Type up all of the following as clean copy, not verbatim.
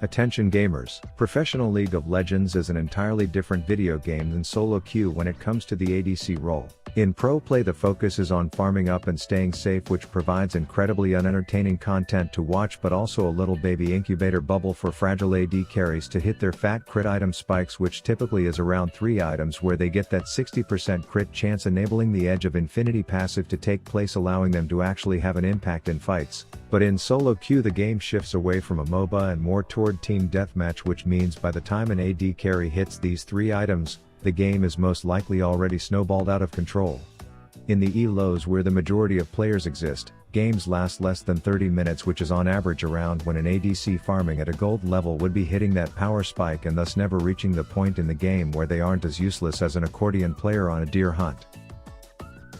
Attention gamers, Professional League of Legends is an entirely different video game than solo queue when it comes to the ADC role. In pro play the focus is on farming up and staying safe, which provides incredibly unentertaining content to watch, but also a little baby incubator bubble for fragile AD carries to hit their fat crit item spikes, which typically is around 3 items, where they get that 60% crit chance, enabling the Edge of Infinity passive to take place, allowing them to actually have an impact in fights. But in solo queue the game shifts away from a MOBA and more toward team deathmatch, which means by the time an AD carry hits these 3 items, the game is most likely already snowballed out of control. In the ELOs where the majority of players exist, games last less than 30 minutes, which is on average around when an ADC farming at a gold level would be hitting that power spike and thus never reaching the point in the game where they aren't as useless as an accordion player on a deer hunt.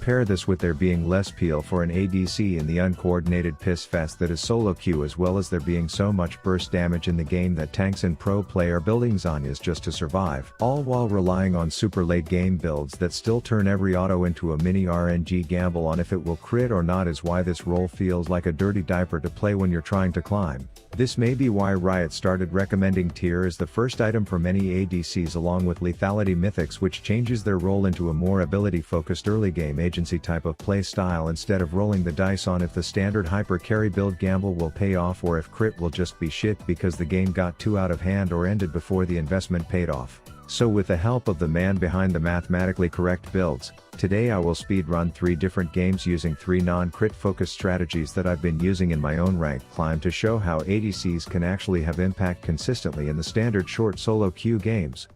Pair this with there being less peel for an ADC in the uncoordinated piss fest that is solo queue, as well as there being so much burst damage in the game that tanks in pro play are building Zhonya's just to survive, all while relying on super late game builds that still turn every auto into a mini RNG gamble on if it will crit or not, is why this role feels like a dirty diaper to play when you're trying to climb. This may be why Riot started recommending tier as the first item for many ADCs, along with lethality mythics, which changes their role into a more ability focused early game agency type of play style, instead of rolling the dice on if the standard hyper carry build gamble will pay off or if crit will just be shit because the game got too out of hand or ended before the investment paid off. So with the help of the man behind the mathematically correct builds, today I will speedrun 3 different games using 3 non-crit focused strategies that I've been using in my own ranked climb to show how ADCs can actually have impact consistently in the standard short solo queue games.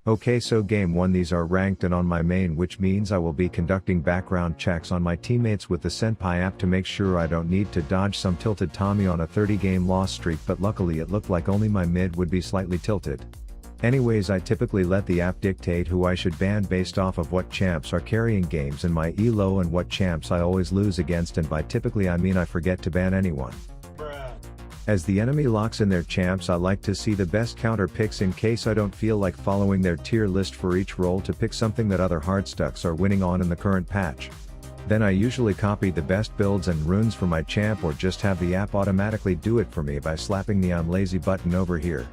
Okay, so game 1, these are ranked and on my main, which means I will be conducting background checks on my teammates with the Senpai app to make sure I don't need to dodge some tilted Tommy on a 30 game loss streak, but luckily it looked like only my mid would be slightly tilted. Anyways, I typically let the app dictate who I should ban based off of what champs are carrying games in my elo and what champs I always lose against, and by typically I mean I forget to ban anyone. As the enemy locks in their champs, I like to see the best counter picks in case I don't feel like following their tier list for each role to pick something that other hardstucks are winning on in the current patch. Then I usually copy the best builds and runes for my champ, or just have the app automatically do it for me by slapping the I'm lazy button over here.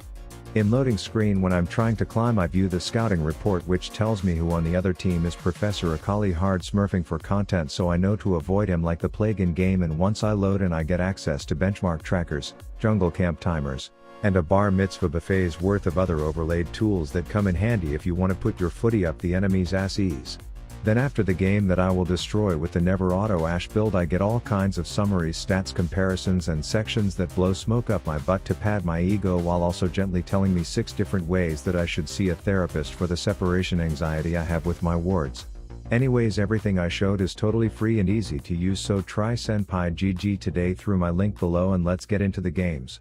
In loading screen when I'm trying to climb, I view the scouting report, which tells me who on the other team is Professor Akali hard smurfing for content, so I know to avoid him like the plague in game. And once I load and I get access to benchmark trackers, jungle camp timers, and a bar mitzvah buffet's worth of other overlaid tools that come in handy if you want to put your footy up the enemy's ass ease. Then after the game that I will destroy with the never auto ash build, I get all kinds of summaries, stats comparisons and sections that blow smoke up my butt to pad my ego, while also gently telling me 6 different ways that I should see a therapist for the separation anxiety I have with my wards. Anyways, everything I showed is totally free and easy to use, so try Senpai GG today through my link below and let's get into the games.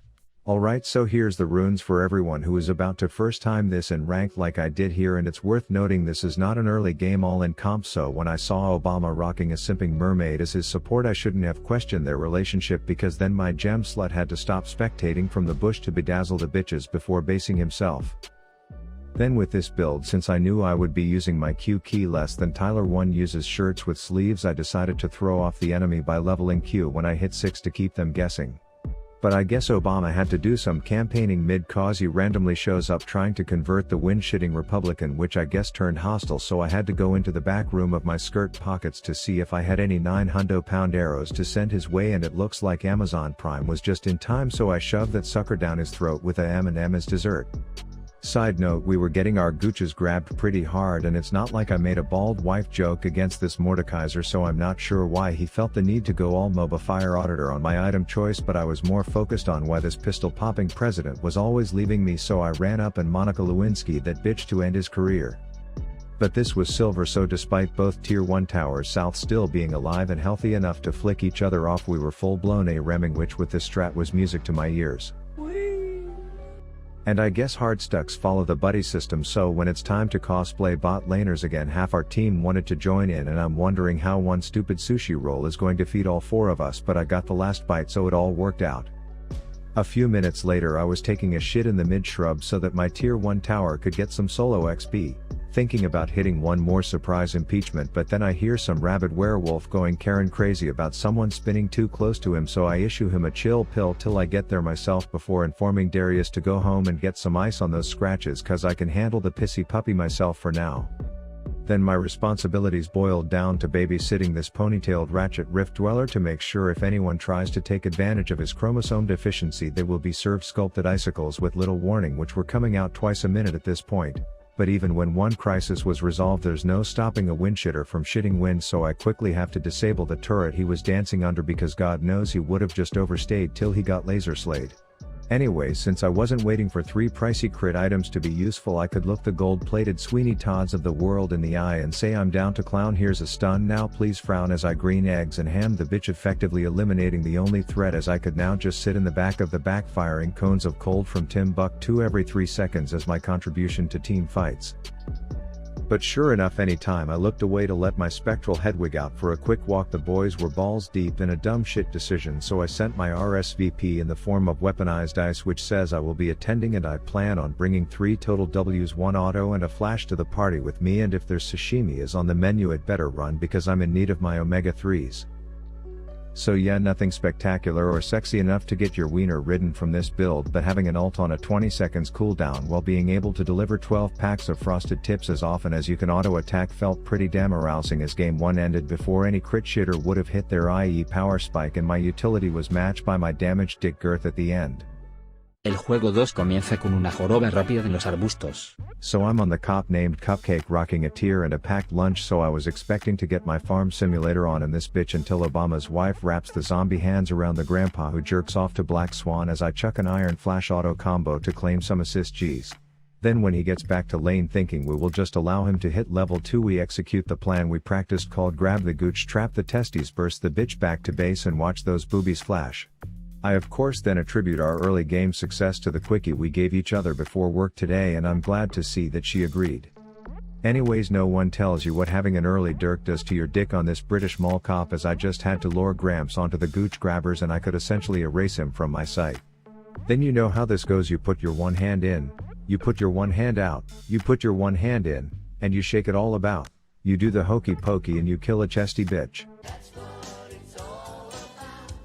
Alright, so here's the runes for everyone who is about to first time this in ranked like I did here, and it's worth noting this is not an early game all in comp, so when I saw Obama rocking a simping mermaid as his support, I shouldn't have questioned their relationship, because then my gem slut had to stop spectating from the bush to bedazzle the bitches before basing himself. Then with this build, since I knew I would be using my Q key less than Tyler 1 uses shirts with sleeves, I decided to throw off the enemy by leveling Q when I hit 6 to keep them guessing. But I guess Obama had to do some campaigning mid cause he randomly shows up trying to convert the wind-shitting Republican, which I guess turned hostile, so I had to go into the back room of my skirt pockets to see if I had any 900-pound arrows to send his way, and it looks like Amazon Prime was just in time, so I shoved that sucker down his throat with a M&M as dessert. Side note, we were getting our gooches grabbed pretty hard, and it's not like I made a bald wife joke against this Mordekaiser, so I'm not sure why he felt the need to go all MOBA fire auditor on my item choice, but I was more focused on why this pistol popping president was always leaving me, so I ran up and Monica Lewinsky that bitch to end his career. But this was silver, so despite both tier 1 towers south still being alive and healthy enough to flick each other off, we were full blown A-remming, which with this strat was music to my ears. And I guess hardstucks follow the buddy system, so when it's time to cosplay bot laners again, half our team wanted to join in, and I'm wondering how one stupid sushi roll is going to feed all 4 of us, but I got the last bite, so it all worked out. A few minutes later I was taking a shit in the mid shrub so that my tier 1 tower could get some solo XP. thinking about hitting one more surprise impeachment, but then I hear some rabid werewolf going Karen crazy about someone spinning too close to him, so I issue him a chill pill till I get there myself before informing Darius to go home and get some ice on those scratches cause I can handle the pissy puppy myself for now. Then my responsibilities boiled down to babysitting this ponytailed ratchet rift dweller to make sure if anyone tries to take advantage of his chromosome deficiency they will be served sculpted icicles with little warning, which were coming out twice a minute at this point. But even when one crisis was resolved, there's no stopping a windshitter from shitting wind, so I quickly have to disable the turret he was dancing under because God knows he would have just overstayed till he got laser slayed. Anyway, since I wasn't waiting for 3 pricey crit items to be useful, I could look the gold-plated Sweeney Todds of the world in the eye and say, I'm down to clown, here's a stun, now please frown, as I green eggs and ham the bitch, effectively eliminating the only threat, as I could now just sit in the back of the backfiring cones of cold from Timbuktu every 3 seconds as my contribution to team fights. But sure enough, anytime I looked away to let my spectral headwig out for a quick walk, the boys were balls deep in a dumb shit decision, so I sent my RSVP in the form of weaponized ice, which says I will be attending and I plan on bringing 3 total Ws, 1 auto and a flash to the party with me, and if there's sashimi is on the menu it better run because I'm in need of my omega-3s. So yeah, nothing spectacular or sexy enough to get your wiener ridden from this build, but having an ult on a 20 seconds cooldown while being able to deliver 12 packs of frosted tips as often as you can auto attack felt pretty damn arousing, as game 1 ended before any crit shitter would have hit their IE power spike, and my utility was matched by my damaged dick girth at the end. El juego 2 comienza con una joroba rápida en los arbustos. So I'm on the cop named Cupcake rocking a tear and a packed lunch, so I was expecting to get my farm simulator on in this bitch until Obama's wife wraps the zombie hands around the grandpa who jerks off to Black Swan as I chuck an iron flash auto combo to claim some assist Gs. Then when he gets back to lane thinking we will just allow him to hit level 2, we execute the plan we practiced called grab the gooch, trap the testes, burst the bitch back to base and watch those boobies flash. I of course then attribute our early game success to the quickie we gave each other before work today, and I'm glad to see that she agreed. Anyways, no one tells you what having an early dirk does to your dick on this British mall cop, as I just had to lure Gramps onto the gooch grabbers and I could essentially erase him from my sight. Then you know how this goes, you put your one hand in, you put your one hand out, you put your one hand in, and you shake it all about. You do the hokey pokey and you kill a chesty bitch.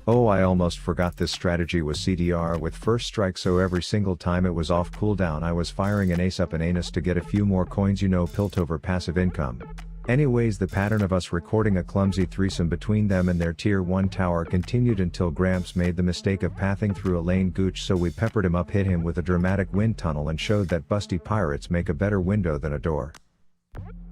Oh, I almost forgot this strategy was CDR with first strike, so every single time it was off cooldown I was firing an ace up an anus to get a few more coins, you know, Piltover passive income. Anyways, the pattern of us recording a clumsy threesome between them and their tier 1 tower continued until Gramps made the mistake of pathing through a lane gooch, so we peppered him up, hit him with a dramatic wind tunnel and showed that busty pirates make a better window than a door.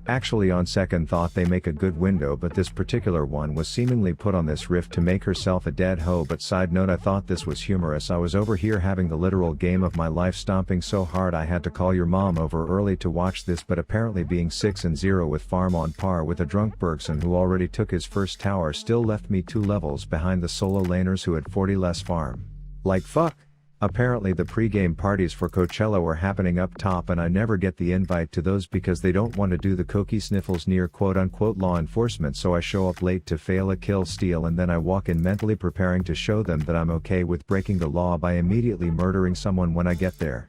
Actually, on second thought they make a good window, but this particular one was seemingly put on this rift to make herself a dead hoe. But side note, I thought this was humorous. I was over here having the literal game of my life, stomping so hard I had to call your mom over early to watch this, but apparently being 6-0 with farm on par with a drunk Bergson who already took his first tower still left me 2 levels behind the solo laners who had 40 less farm. Like fuck. Apparently the pre-game parties for Coachella were happening up top, and I never get the invite to those because they don't want to do the cookie sniffles near quote-unquote law enforcement, so I show up late to fail a kill steal, and then I walk in mentally preparing to show them that I'm okay with breaking the law by immediately murdering someone when I get there.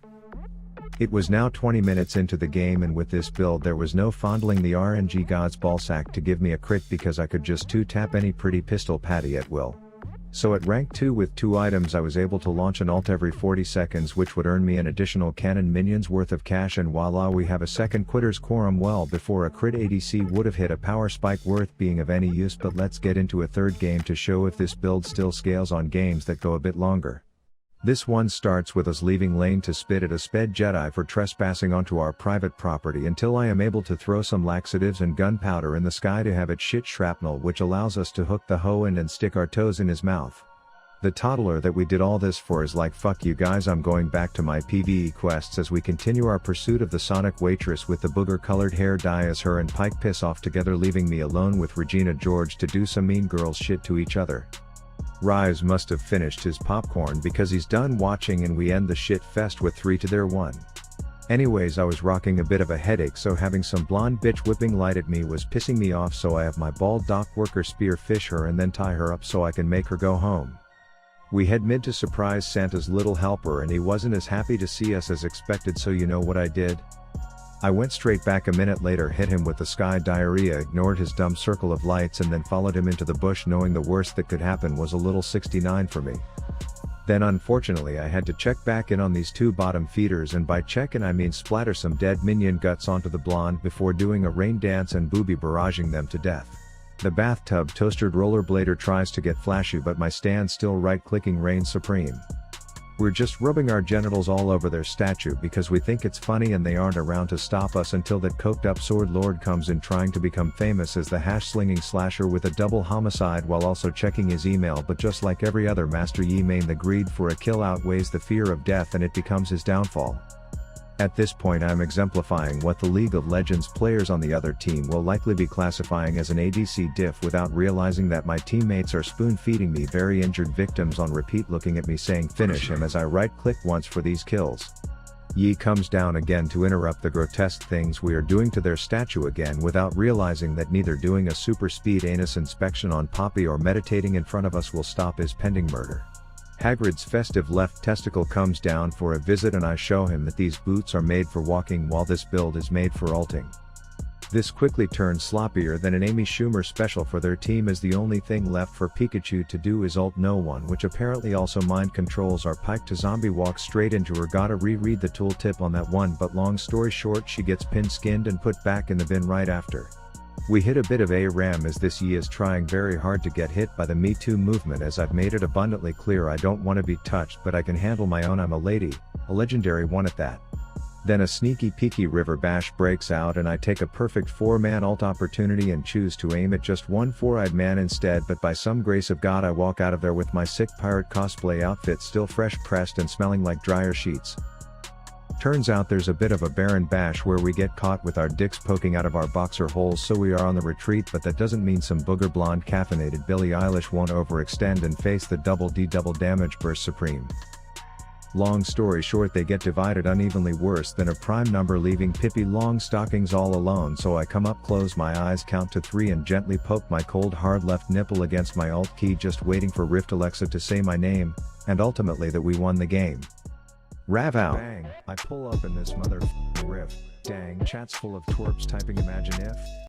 It was now 20 minutes into the game, and with this build there was no fondling the RNG god's ballsack to give me a crit because I could just 2-tap any pretty pistol patty at will. So at rank 2 with 2 items I was able to launch an ult every 40 seconds, which would earn me an additional cannon minions worth of cash, and voila, we have a second quitter's quorum well before a crit ADC would have hit a power spike worth being of any use. But let's get into a third game to show if this build still scales on games that go a bit longer. This one starts with us leaving lane to spit at a sped Jedi for trespassing onto our private property until I am able to throw some laxatives and gunpowder in the sky to have it shit shrapnel, which allows us to hook the hoe and stick our toes in his mouth. The toddler that we did all this for is like, fuck you guys, I'm going back to my PvE quests, as we continue our pursuit of the Sonic waitress with the booger colored hair dye as her and Pike piss off together, leaving me alone with Regina George to do some mean girls shit to each other. Rives must have finished his popcorn because he's done watching, and we end the shit fest with 3-1. Anyways, I was rocking a bit of a headache, so having some blonde bitch whipping light at me was pissing me off, so I have my bald dock worker spear fish her and then tie her up so I can make her go home. We head mid to surprise Santa's little helper, and he wasn't as happy to see us as expected, so you know what I did? I went straight back a minute later, hit him with the sky diarrhea, ignored his dumb circle of lights and then followed him into the bush, knowing the worst that could happen was a little 69 for me. Then unfortunately I had to check back in on these two bottom feeders, and by check in I mean splatter some dead minion guts onto the blonde before doing a rain dance and booby barraging them to death. The bathtub toastered rollerblader tries to get flashy, but my stand still right-clicking reigns supreme. We're just rubbing our genitals all over their statue because we think it's funny, and they aren't around to stop us until that coked up sword lord comes in trying to become famous as the hash-slinging slasher with a double homicide while also checking his email. But just like every other master Yi main, the greed for a kill outweighs the fear of death and it becomes his downfall. At this point I'm exemplifying what the League of Legends players on the other team will likely be classifying as an ADC diff without realizing that my teammates are spoon-feeding me very injured victims on repeat, looking at me saying finish him as I right-click once for these kills. Yi comes down again to interrupt the grotesque things we are doing to their statue again without realizing that neither doing a super speed anus inspection on Poppy or meditating in front of us will stop his pending murder. Hagrid's festive left testicle comes down for a visit, and I show him that these boots are made for walking while this build is made for ulting. This quickly turns sloppier than an Amy Schumer special for their team, as the only thing left for Pikachu to do is ult no one, which apparently also mind controls our pike to zombie walk straight into her. Gotta reread the tooltip on that one, but long story short, she gets pin-skinned and put back in the bin right after. We hit a bit of a ram as this Yi is trying very hard to get hit by the Me Too movement, as I've made it abundantly clear I don't want to be touched, but I can handle my own. I'm a lady, a legendary one at that. Then a sneaky peeky river bash breaks out and I take a perfect 4-man ult opportunity and choose to aim at just one 4-eyed man instead, but by some grace of God I walk out of there with my sick pirate cosplay outfit still fresh pressed and smelling like dryer sheets. Turns out there's a bit of a barren bash where we get caught with our dicks poking out of our boxer holes, so we are on the retreat, but that doesn't mean some booger blonde caffeinated Billie Eilish won't overextend and face the double damage burst supreme. Long story short, they get divided unevenly worse than a prime number, leaving Pippi Longstockings all alone, so I come up, close my eyes, count to 3 and gently poke my cold hard left nipple against my alt key, just waiting for Rift Alexa to say my name, and ultimately that we won the game. Rav out. Bang, I pull up in this mother Rift. Dang, chat's full of twerps typing imagine if.